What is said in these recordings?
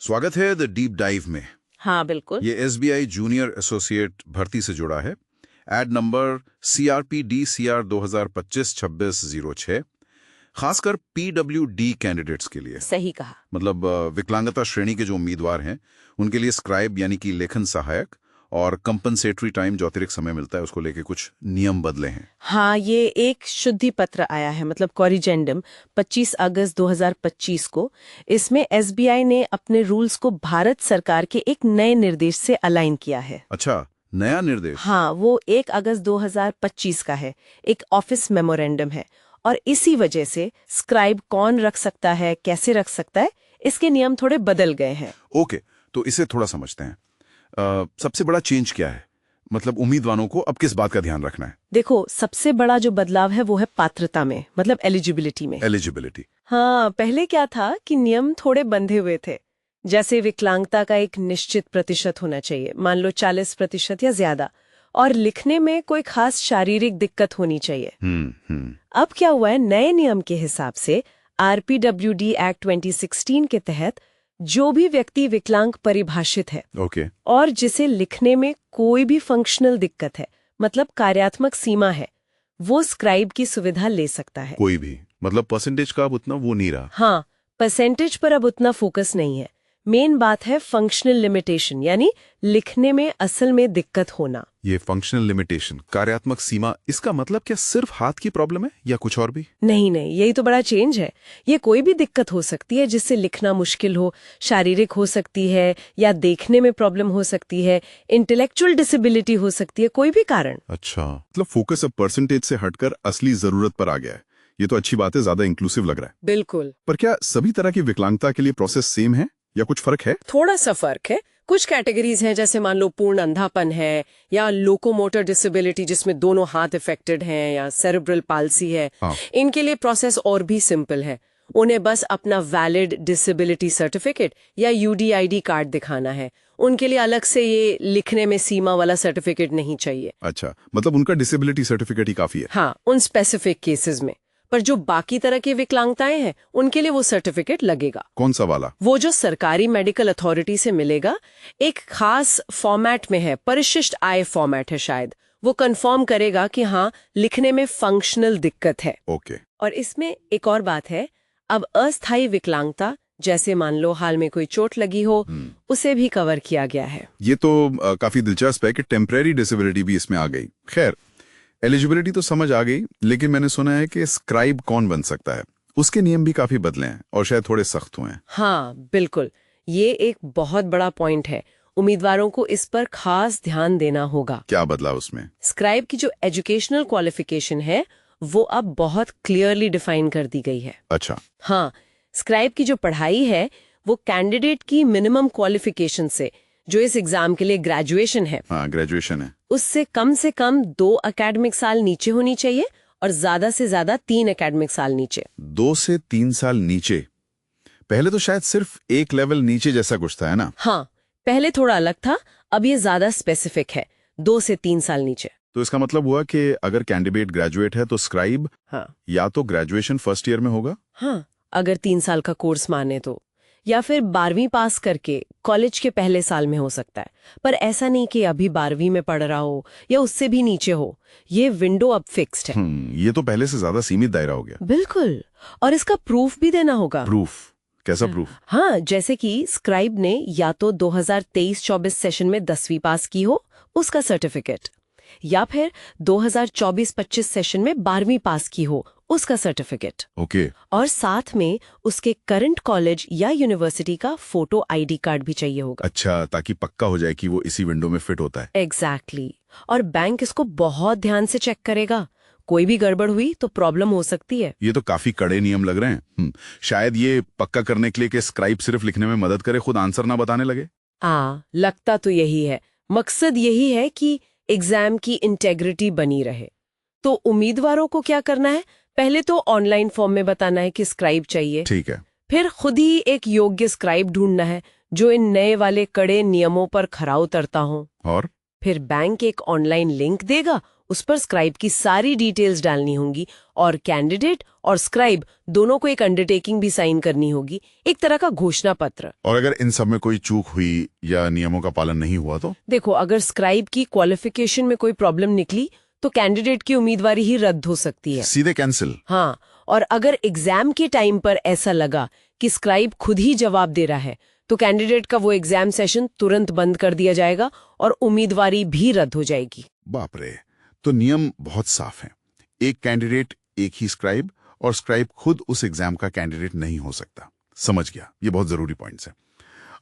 स्वागत है the deep dive में। हाँ बिल्कुल। ये एसबीआई जूनियर एसोसिएट भर्ती से जुड़ा है। एड नंबर CRPD-CR 2025-2606, खासकर PWD कैंडिडेट्स के लिए। सही कहा। मतलब विकलांगता श्रेणी के जो उम्मीदवार हैं उनके लिए स्क्राइब यानी कि लेखन सहायक और कंपनसेटरी टाइम जो अतिरिक्त समय मिलता है उसको लेके कुछ नियम बदले हैं। हाँ, ये एक शुद्धि पत्र आया है, मतलब कॉरिजेंडम 25 अगस्त 2025 को। इसमें एसबीआई ने अपने रूल्स को भारत सरकार के एक नए निर्देश से अलाइन किया है। अच्छा, नया निर्देश? हाँ, वो 1 अगस्त 2025 का है, एक ऑफिस मेमोरेंडम है। और इसी वजह से स्क्राइब कौन रख सकता है, कैसे रख सकता है, इसके नियम थोड़े बदल गए हैं। ओके, तो इसे थोड़ा समझते हैं। सबसे बड़ा चेंज क्या है? मतलब उम्मीदवारों को अब किस बात का ध्यान रखना है? देखो, सबसे बड़ा जो बदलाव है वो है पात्रता में, मतलब एलिजिबिलिटी में। एलिजिबिलिटी? हाँ, पहले क्या था कि नियम थोड़े बंधे हुए थे। जैसे विकलांगता का एक निश्चित प्रतिशत होना चाहिए, मान लो 40% या ज्यादा, और लिखने में कोई खास शारीरिक दिक्कत होनी चाहिए। अब क्या हुआ है, नए नियम के हिसाब से RPWD एक्ट 2016 के तहत जो भी व्यक्ति विकलांग परिभाषित है और जिसे लिखने में कोई भी फंक्शनल दिक्कत है, मतलब कार्यात्मक सीमा है, वो स्क्राइब की सुविधा ले सकता है। कोई भी? मतलब परसेंटेज का अब उतना वो नहीं रहा? हाँ, परसेंटेज पर अब उतना फोकस नहीं है। मेन बात है फंक्शनल लिमिटेशन, यानी लिखने में असल में दिक्कत होना। ये फंक्शनल लिमिटेशन, कार्यात्मक सीमा, इसका मतलब क्या सिर्फ हाथ की प्रॉब्लम है या कुछ और भी? नहीं, यही तो बड़ा चेंज है। ये कोई भी दिक्कत हो सकती है जिससे लिखना मुश्किल हो, शारीरिक हो सकती है या देखने में प्रॉब्लम हो सकती है, इंटेलेक्चुअल डिसेबिलिटी हो सकती है, कोई भी कारण। अच्छा, मतलब फोकस अब परसेंटेज से हटकर असली जरूरत पर आ गया है। ये तो अच्छी बात है, ज्यादा इंक्लूसिव लग रहा है। बिल्कुल। पर क्या सभी तरह की विकलांगता के लिए प्रोसेस सेम है या कुछ फर्क है? थोड़ा सा फर्क है। कुछ कैटेगरीज हैं, जैसे मान लो पूर्ण अंधापन है, या लोकोमोटर डिसेबिलिटी जिसमें दोनों हाथ इफेक्टेड हैं, या सेरेब्रल पाल्सी है। इनके लिए प्रोसेस और भी सिंपल है। उन्हें बस अपना वैलिड डिसेबिलिटी सर्टिफिकेट या UDID कार्ड दिखाना है। उनके लिए अलग से ये लिखने में सीमा वाला सर्टिफिकेट नहीं चाहिए। अच्छा, मतलब उनका डिसेबिलिटी सर्टिफिकेट ही काफी है? हाँ, उन स्पेसिफिक केसेस में। पर जो बाकी तरह की विकलांगताएं हैं उनके लिए वो सर्टिफिकेट लगेगा। कौन सा वाला? वो जो सरकारी मेडिकल अथॉरिटी से मिलेगा, एक खास फॉर्मेट में है, परिशिष्ट आय फॉर्मेट है शायद। वो कंफर्म करेगा कि हाँ, लिखने में फंक्शनल दिक्कत है। ओके। और इसमें एक और बात है, अब अस्थायी विकलांगता, जैसे मान लो हाल में कोई चोट लगी हो, उसे भी कवर किया गया है। ये तो काफी दिलचस्प है कि टेम्परेरी डिसेबिलिटी भी इसमें आ गई। खैर, एलिजिबिलिटी तो समझ आ गई, लेकिन मैंने सुना है कि स्क्राइब कौन बन सकता है, उसके नियम भी काफी बदले हैं और शायद थोड़े सख्त हुए हैं। हाँ बिल्कुल, ये एक बहुत बड़ा पॉइंट है। उम्मीदवारों को इस पर खास ध्यान देना होगा। क्या बदला उसमें? स्क्राइब की जो एजुकेशनल क्वालिफिकेशन है वो अब बहुत क्लियरली डिफाइन कर दी गई है। अच्छा। हाँ, स्क्राइब की जो पढ़ाई है वो कैंडिडेट की मिनिमम क्वालिफिकेशन से, जो इस एग्जाम के लिए ग्रेजुएशन है, हाँ, ग्रेजुएशन है, उससे कम 2 एकेडमिक साल नीचे होनी चाहिए, और ज्यादा से ज्यादा 3 एकेडमिक साल नीचे। 2 से 3 साल नीचे? पहले तो शायद सिर्फ एक लेवल नीचे जैसा कुछ था, है ना? हाँ, पहले थोड़ा अलग था, अब ये ज्यादा स्पेसिफिक है, 2 से 3 साल नीचे। तो इसका मतलब हुआ कि अगर कैंडिडेट ग्रेजुएट है तो स्क्राइब या तो ग्रेजुएशन फर्स्ट ईयर में होगा, हाँ, अगर 3 साल का कोर्स माने तो, या फिर 12वीं पास करके कॉलेज के पहले साल में हो सकता है। पर ऐसा नहीं कि अभी 12वीं में पढ़ रहा हो या उससे भी नीचे हो। ये विंडो अब फिक्स्ड है। ये तो पहले से ज्यादा सीमित दायरा हो गया। बिल्कुल, और इसका प्रूफ भी देना होगा। प्रूफ? कैसा प्रूफ? हाँ, जैसे कि स्क्राइब ने या तो 2023-24 सेशन में 10वीं पास की हो, उसका सर्टिफिकेट, या फिर 2024-25 सेशन में 12वीं पास की हो, उसका सर्टिफिकेट। ओके। और साथ में उसके करंट कॉलेज या यूनिवर्सिटी का फोटो ID कार्ड भी चाहिए होगा। अच्छा, ताकि पक्का हो जाए कि वो इसी विंडो में फिट होता है। एग्जैक्टली। और बैंक इसको बहुत ध्यान से चेक करेगा। कोई भी गड़बड़ हुई तो प्रॉब्लम हो सकती है। ये तो काफी कड़े नियम लग रहे हैं। शायद ये पक्का करने के लिए कि स्क्राइब सिर्फ लिखने में मदद करे, खुद आंसर ना बताने लगे। लगता तो यही है। मकसद यही है कि एग्जाम की इंटेग्रिटी बनी रहे। तो उम्मीदवारों को क्या करना है, पहले तो ऑनलाइन फॉर्म में बताना है कि स्क्राइब चाहिए। ठीक है। फिर खुद ही एक योग्य स्क्राइब ढूंढना है जो इन नए वाले कड़े नियमों पर खरा उतरता हो। और फिर बैंक एक ऑनलाइन लिंक देगा, उस पर स्क्राइब की सारी डिटेल्स डालनी होंगी और कैंडिडेट और स्क्राइब दोनों को एक अंडरटेकिंग भी साइन करनी होगी, एक तरह का घोषणा पत्र। और अगर इन सब में कोई चूक हुई या नियमों का पालन नहीं हुआ तो? देखो, अगर स्क्राइब की क्वालिफिकेशन में कोई प्रॉब्लम निकली तो कैंडिडेट की उम्मीदवारी ही रद्द हो सकती है। सीधे कैंसिल? हाँ, और अगर एग्जाम के टाइम पर ऐसा लगा कि स्क्राइब खुद ही जवाब दे रहा है तो कैंडिडेट का वो एग्जाम सेशन तुरंत बंद कर दिया जाएगा और उम्मीदवारी भी रद्द हो जाएगी। बाप रे, तो नियम बहुत साफ हैं। एक कैंडिडेट, एक ही स्क्राइब, और स्क्राइब खुद उस एग्जाम का कैंडिडेट नहीं हो सकता। समझ गया, ये बहुत जरूरी पॉइंट्स हैं।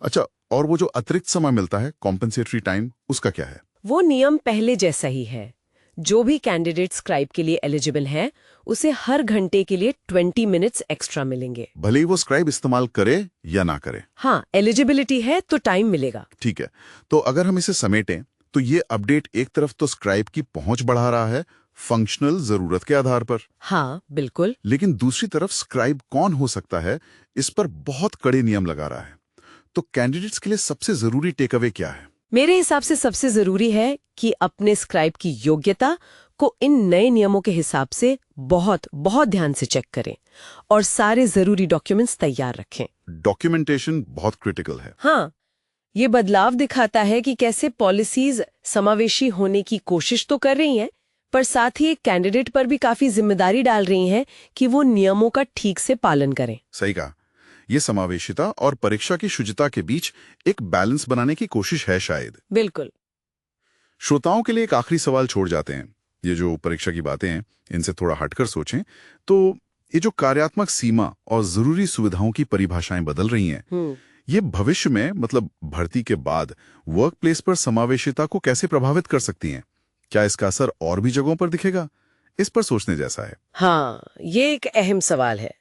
अच्छा, और वो जो अतिरिक्त समय मिलता है, कॉम्पेंसेटरी टाइम, उसका क्या है? वो नियम पहले जैसा ही है। जो भी कैंडिडेट स्क्राइब के लिए एलिजिबल है उसे हर घंटे के लिए 20 मिनट्स एक्स्ट्रा मिलेंगे, भले ही वो स्क्राइब इस्तेमाल करे या ना करे। हाँ, एलिजिबिलिटी है तो टाइम मिलेगा। ठीक है, तो अगर हम इसे समेटें तो ये अपडेट एक तरफ तो स्क्राइब की पहुंच बढ़ा रहा है फंक्शनल जरूरत के आधार पर, हाँ बिल्कुल, लेकिन दूसरी तरफ स्क्राइब कौन हो सकता है इस पर बहुत कड़े नियम लगा रहा है। तो कैंडिडेट्स के लिए सबसे जरूरी टेक अवे क्या है? मेरे हिसाब से सबसे जरूरी है कि अपने स्क्राइब की योग्यता को इन नए नियमों के हिसाब से बहुत बहुत ध्यान से चेक करें और सारे जरूरी डॉक्यूमेंट्स तैयार रखें। डॉक्यूमेंटेशन बहुत क्रिटिकल है। हाँ, ये बदलाव दिखाता है कि कैसे पॉलिसीज समावेशी होने की कोशिश तो कर रही हैं, पर साथ ही एक कैंडिडेट पर भी काफी जिम्मेदारी डाल रही हैं कि वो नियमों का ठीक से पालन करें। सही कहा, ये समावेशिता और परीक्षा की शुचिता के बीच एक बैलेंस बनाने की कोशिश है शायद। बिल्कुल। श्रोताओं के लिए एक आखिरी सवाल छोड़ जाते हैं। ये जो परीक्षा की बातें हैं, इनसे थोड़ा हटकर सोचें तो ये जो कार्यात्मक सीमा और जरूरी सुविधाओं की परिभाषाएं बदल रही हैं, ये भविष्य में, मतलब भर्ती के बाद, वर्क प्लेस पर समावेशिता को कैसे प्रभावित कर सकती हैं? क्या इसका असर और भी जगहों पर दिखेगा? इस पर सोचने जैसा है। हाँ, ये एक अहम सवाल है।